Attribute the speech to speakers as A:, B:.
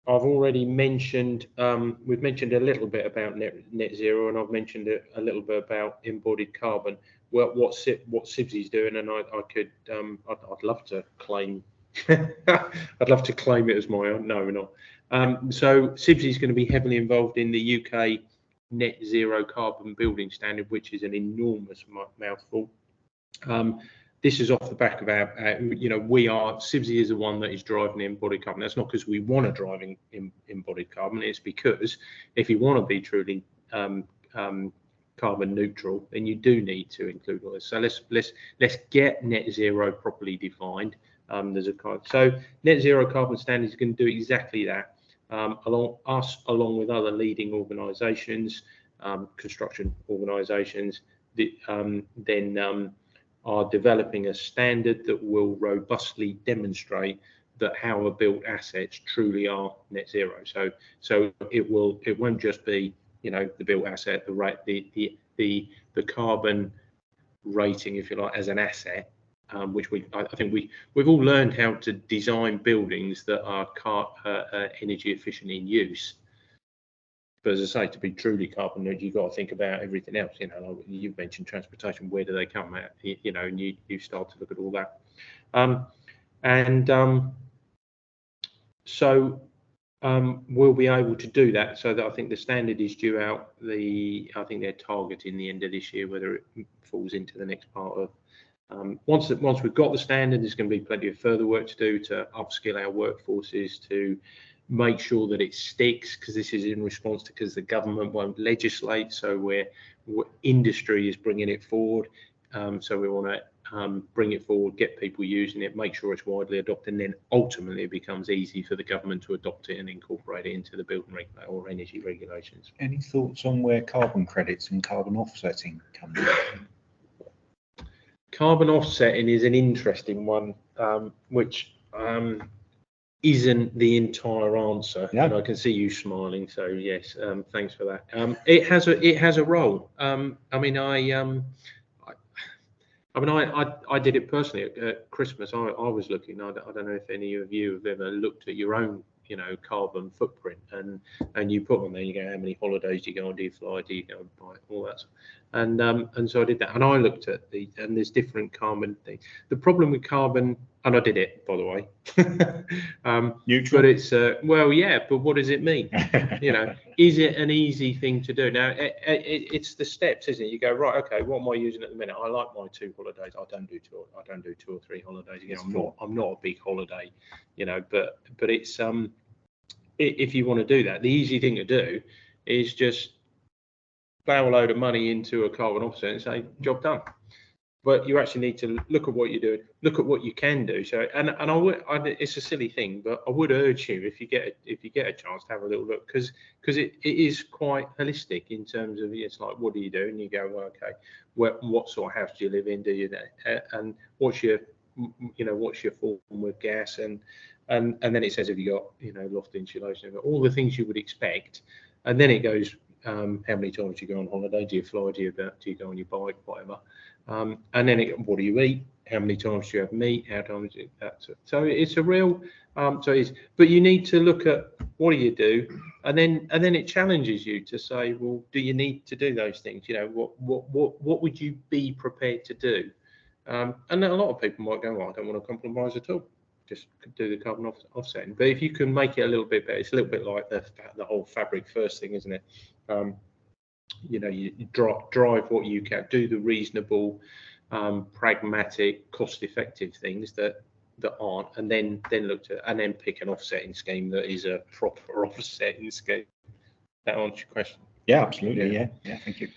A: I've already mentioned, we've mentioned a little bit about net zero, and I've mentioned a little bit about embodied carbon. Well, what CIBSE is doing, and I'd love to claim, I'd love to claim it as my own. No, we're not. So CIBSE is going to be heavily involved in the UK net zero carbon building standard, which is an enormous mouthful. This is off the back of our, CIBSE is the one that is driving embodied carbon. That's not because we want to drive in embodied carbon. It's because if you want to be truly carbon neutral, then you do need to include all this. So let's get net zero properly defined. So net zero carbon standard is going to do exactly that. Along with other leading organisations, construction organisations, are developing a standard that will robustly demonstrate that our built assets truly are net zero. So it won't just be, the built asset, the carbon rating, if you like, as an asset, which I think we've all learned how to design buildings that are energy efficient in use. But as I say, to be truly carbon neutral, you've got to think about everything else. Like you've mentioned transportation, where do they come at? And you start to look at all that. So we'll be able to do that. So that I think the standard is due out. I think they're targeting the end of this year, whether it falls into the next part of. Once we've got the standard, there's going to be plenty of further work to do to upskill our workforces, to make sure that it sticks, because this is in response to, because the government won't legislate, so industry is bringing it forward. So we want to bring it forward, get people using it, make sure it's widely adopted, and then ultimately it becomes easy for the government to adopt it and incorporate it into the building or energy regulations.
B: Any thoughts on where carbon credits and carbon offsetting come in?
A: Carbon offsetting is an interesting one, which isn't the entire answer. Yeah. And I can see you smiling, so yes, thanks for that. It has a role. I did it personally at Christmas. I was looking. I don't know if any of you have ever looked at your own, carbon footprint, and you put on there. You go, how many holidays do you go on? Do you fly? Do you go and buy all that? And so I did that, and I looked at and there's different carbon things. The problem with carbon, and I did it, by the way.
B: Neutral.
A: But it's well, yeah. But what does it mean? Is it an easy thing to do? Now, it's the steps, isn't it? You go, right, okay, what am I using at the minute? I like my 2 holidays. I don't do 2 or 3 holidays. I'm not a big holiday, But it's if you want to do that, the easy thing to do is just plow a load of money into a carbon offset and say, job done. But you actually need to look at what you're doing, look at what you can do. So, and it's a silly thing, but I would urge you, if you get a chance, to have a little look, because it is quite holistic in terms of, it's like, what do you do? And you go, well, okay, what sort of house do you live in? Do you, and what's your form with gas, and then it says, have you got loft insulation, all the things you would expect, and then it goes, how many times do you go on holiday? Do you fly? Do you go on your bike? Whatever. And then what do you eat? How many times do you have meat? How times that? So it's a real. But you need to look at what do you do, and then it challenges you to say, well, do you need to do those things? What would you be prepared to do? And then a lot of people might go, well, I don't want to compromise at all. Just do the carbon offsetting. But if you can make it a little bit better, it's a little bit like the whole fabric first thing, isn't it? You drive what you can, do the reasonable, pragmatic, cost-effective things that aren't, and then look to, and then pick an offsetting scheme that is a proper offsetting scheme. That answers your question.
B: Yeah, absolutely. Yeah, thank you.